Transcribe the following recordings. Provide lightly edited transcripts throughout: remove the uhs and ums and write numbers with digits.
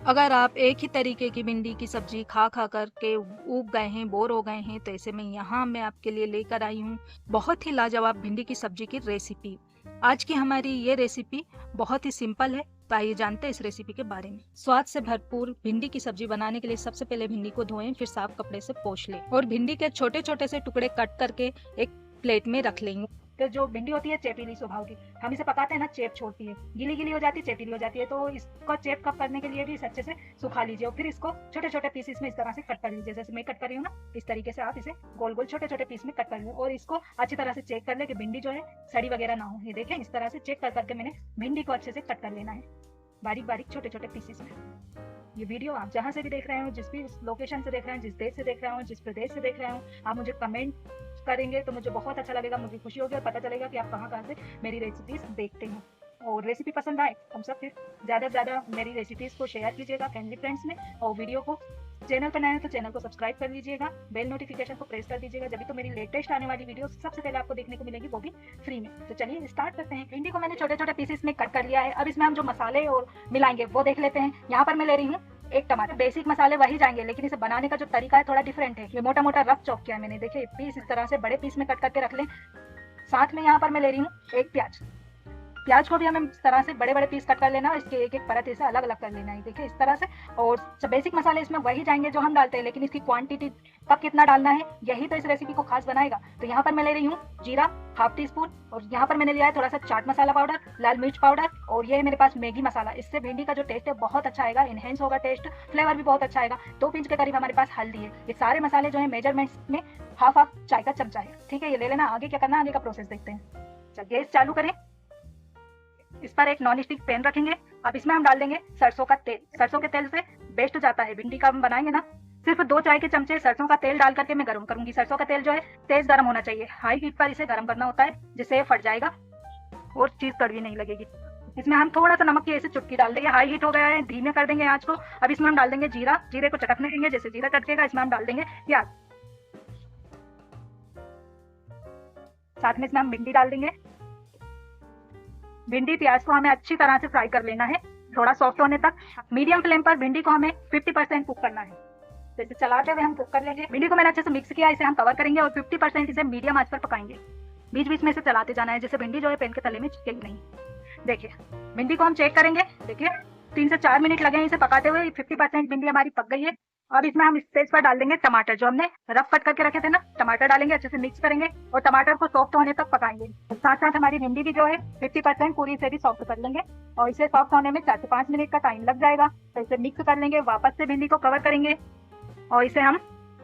अगर आप एक ही तरीके की भिंडी की सब्जी खा खा कर के ऊब गए हैं, बोर हो गए हैं, तो ऐसे में यहाँ मैं आपके लिए लेकर आई हूँ बहुत ही लाजवाब भिंडी की सब्जी की रेसिपी। आज की हमारी ये रेसिपी बहुत ही सिंपल है, तो आइए जानते हैं इस रेसिपी के बारे में। स्वाद से भरपूर भिंडी की सब्जी बनाने के लिए सबसे पहले भिंडी को धोएं, फिर साफ कपड़े से पोंछ लें और भिंडी के छोटे छोटे से टुकड़े कट करके एक प्लेट में रख लेंगे। तो जो भिंडी होती है चेपीली स्वभाव की, हम इसे पकाते हैं ना, चेप छोड़ती है, गीली गीली हो जाती है, चेपीली हो जाती है। तो इसको चेप कप करने के लिए भी इसे अच्छे से सुखा लीजिए और फिर इसको छोटे छोटे पीसेस में इस तरह से कट कर लीजिए। जैसे मैं कट कर रही हूँ ना, इस तरीके से आप इसे गोल गोल छोटे छोटे पीस में कट कर लीजिए और इसको अच्छी तरह से चेक कर ले कि भिंडी जो है सड़ी वगैरह ना हो। ये देखें, इस तरह से चेक कर करके मैंने भिंडी को अच्छे से कट कर लेना है बारीक बारीक छोटे छोटे पीसेस में। ये वीडियो आप जहाँ से भी देख रहे हो, जिस भी लोकेशन से देख रहे हैं, जिस देश से देख रहे हो, जिस प्रदेश से देख रहे हो, आप मुझे कमेंट करेंगे तो मुझे बहुत अच्छा लगेगा, मुझे खुशी होगी और पता चलेगा कि आप कहाँ कहाँ से मेरी रेसिपीज देखते हैं। और रेसिपी पसंद आए हम सब फिर ज़्यादा से ज़्यादा मेरी रेसिपीज को शेयर कीजिएगा फैमिली फ्रेंड्स में, और वीडियो को चैनल पर नए हैं तो चैनल को सब्सक्राइब कर लीजिएगा, बेल नोटिफिकेशन को प्रेस कर दीजिएगा, जब भी तो मेरी लेटेस्ट आने वाली वीडियो सबसे पहले आपको देखने को मिलेगी, वो भी फ्री में। तो चलिए स्टार्ट करते हैं। भिंडी को मैंने छोटे छोटे पीसेस में कट कर लिया है। अब इसमें हम जो मसाले और मिलाएंगे वो देख लेते हैं। यहाँ पर मैं ले रही हूँ एक टमाटर। बेसिक मसाले वही जाएंगे, लेकिन इसे बनाने का जो तरीका है थोड़ा डिफरेंट है। ये मोटा मोटा रफ चॉप किया मैंने, देखिए पीस इस तरह से बड़े पीस में कट करके रख लें। साथ में यहाँ पर मैं ले रही हूँ एक प्याज। प्याज को भी हमें इस तरह से बड़े बड़े पीस कट कर लेना है, इसके एक एक परत इसे अलग अलग कर लेना है, देखिए इस तरह से। और बेसिक मसाले इसमें वही जाएंगे जो हम डालते हैं, लेकिन इसकी क्वांटिटी कब कितना डालना है यही तो इस रेसिपी को खास बनाएगा। तो यहाँ पर मैं ले रही हूँ जीरा हाफ टी स्पून, और यहाँ पर मैंने लिया है थोड़ा सा चाट मसाला पाउडर, लाल मिर्च पाउडर, और ये है मेरे पास मैगी मसाला। इससे भिंडी का जो टेस्ट है बहुत अच्छा आएगा, इनहेंस होगा टेस्ट, फ्लेवर भी बहुत अच्छा आएगा। 2 पिंच के करीब हमारे पास हल्दी है। ये सारे मसाले जो है मेजरमेंट्स में हाफ हाफ चाय का चमचा है, ठीक है, ये ले लेना। आगे क्या करना है, आगे का प्रोसेस देखते हैं। चलिए गैस चालू करें, इस पर एक नॉन स्टिक पैन रखेंगे। अब इसमें हम डाल देंगे सरसों का तेल। सरसों के तेल से बेस्ट जाता है, भिंडी का हम बनाएंगे ना। सिर्फ 2 चाय के चमचे सरसों का तेल डाल करके मैं गर्म करूंगी। सरसों का तेल जो है तेज गर्म होना चाहिए, हाई हीट पर इसे गर्म करना होता है, जिससे फट जाएगा और चीज कड़वी नहीं लगेगी। इसमें हम थोड़ा सा नमक की ऐसे चुटकी डाल देंगे। हाई हीट हो गया है, धीमे कर देंगे आंच को। अब इसमें हम डाल देंगे जीरा। जीरे को चटकने देंगे, जैसे जीरा चटकेगा इसमें हम डाल देंगे प्याज। साथ में इसमें हम भिंडी डाल देंगे। भिंडी प्याज को हमें अच्छी तरह से फ्राई कर लेना है, थोड़ा सॉफ्ट होने तक। मीडियम फ्लेम पर भिंडी को हमें 50% कुक करना है, जैसे चलाते हुए हम कुक कर लेंगे। भिंडी को मैंने अच्छे से मिक्स किया, इसे हम कवर करेंगे और 50% इसे मीडियम आंच पर पकाएंगे। बीच बीच में इसे चलाते जाना है, जैसे भिंडी जो है पैन के तले में चिपकेगी नहीं। देखिए भिंडी को हम चेक करेंगे, देखिए 3 से 4 मिनट लगे हैं इसे पकाते हुए। 50% भिंडी हमारी पक गई है। अब इसमें हम इस स्टेज पर डाल देंगे टमाटर, जो हमने रफ कट करके रखे थे ना, टमाटर डालेंगे, अच्छे से मिक्स करेंगे और टमाटर को सॉफ्ट होने तक पकाएंगे। साथ साथ हमारी भिंडी भी जो है 50% पूरी से भी सॉफ्ट कर लेंगे और इसे सॉफ्ट होने में 4 से 5 मिनट का टाइम लग जाएगा। तो इसे मिक्स कर लेंगे, वापस से भिंडी को कवर करेंगे और इसे हम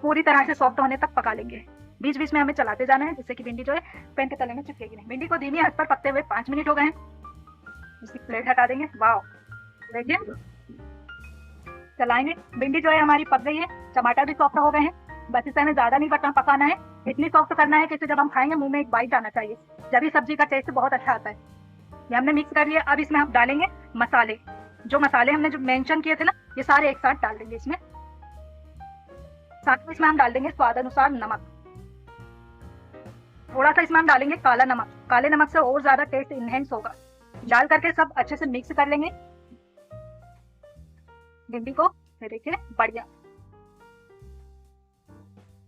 पूरी तरह से सॉफ्ट होने तक पका लेंगे। बीच बीच में हमें चलाते जाना है, जिससे कि भिंडी जो है पैन के तले में चिपकेगी नहीं। भिंडी को धीमी आंच पर पकते हुए 5 मिनट हो गए हैं। इसकी प्लेट हटा देंगे। वाह, देखिए चलाएंगे। भिंडी जो है हमारी पक गई है, टमाटर भी सॉफ्ट हो गए हैं। बस इसे हमें ज्यादा नहीं पकाना है, इतनी सॉफ्ट करना है कि इसे जब हम खाएंगे मुंह में एक बाइट आना चाहिए, जब इस सब्जी का टेस्ट बहुत अच्छा आता है। ये हमने मिक्स कर लिया। अब इसमें हम डालेंगे मसाले। जो मसाले हमने जो मेंशन किए थे ना, ये सारे एक साथ डाल देंगे इसमें। साथ में इसमें हम डाल देंगे स्वाद अनुसार नमक। थोड़ा सा इसमें हम डालेंगे काला नमक। काले नमक से और ज्यादा टेस्ट इनहेंस होगा। डाल करके सब अच्छे से मिक्स कर लेंगे भिंडी को। देखिए बढ़िया,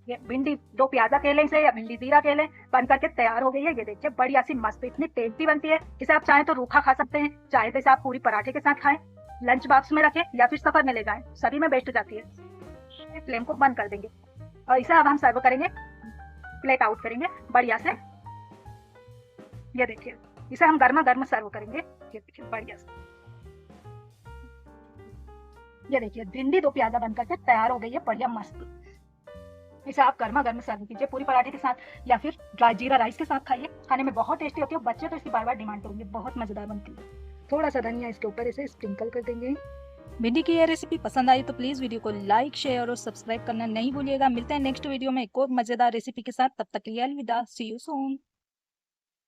ये भिंडी 2 प्याजा केले से या भिंडी जीरा केले बन करके तैयार हो गई है। ये देखिए बढ़िया सी मस्त, इतनी टेस्टी बनती है। इसे आप चाहें तो रूखा खा सकते हैं, चाहे तो इसे आप पूरी पराठे के साथ खाएं, लंच बॉक्स में रखें या फिर सफर में ले जाएं, सभी में बेस्ट जाती है। फ्लेम को बंद कर देंगे और इसे अब हम सर्व करेंगे, प्लेट आउट करेंगे बढ़िया से। ये देखिए इसे हम गर्मा गर्म सर्व करेंगे। ये देखिए बढ़िया से, ये देखिए भिंडी 2 प्याजा बनकर के तैयार हो गई है बढ़िया मस्त। इसे आप गर्मा गर्म सर्व कीजिए पूरी पराठे के साथ या फिर ड्राई जीरा राइस के साथ खाइए, खाने में बहुत टेस्टी होती है। बच्चे तो इसकी बार बार डिमांड करेंगे, बहुत मजेदार बनती है। थोड़ा सा धनिया इसके ऊपर इसे स्प्रिंकल कर देंगे। भिंडी की यह रेसिपी पसंद आई तो प्लीज वीडियो को लाइक शेयर और सब्सक्राइब करना नहीं भूलिएगा। मिलते हैं नेक्स्ट वीडियो में एक और मजेदार रेसिपी के साथ, तब तक के लिए अलविदा, सी यू सून।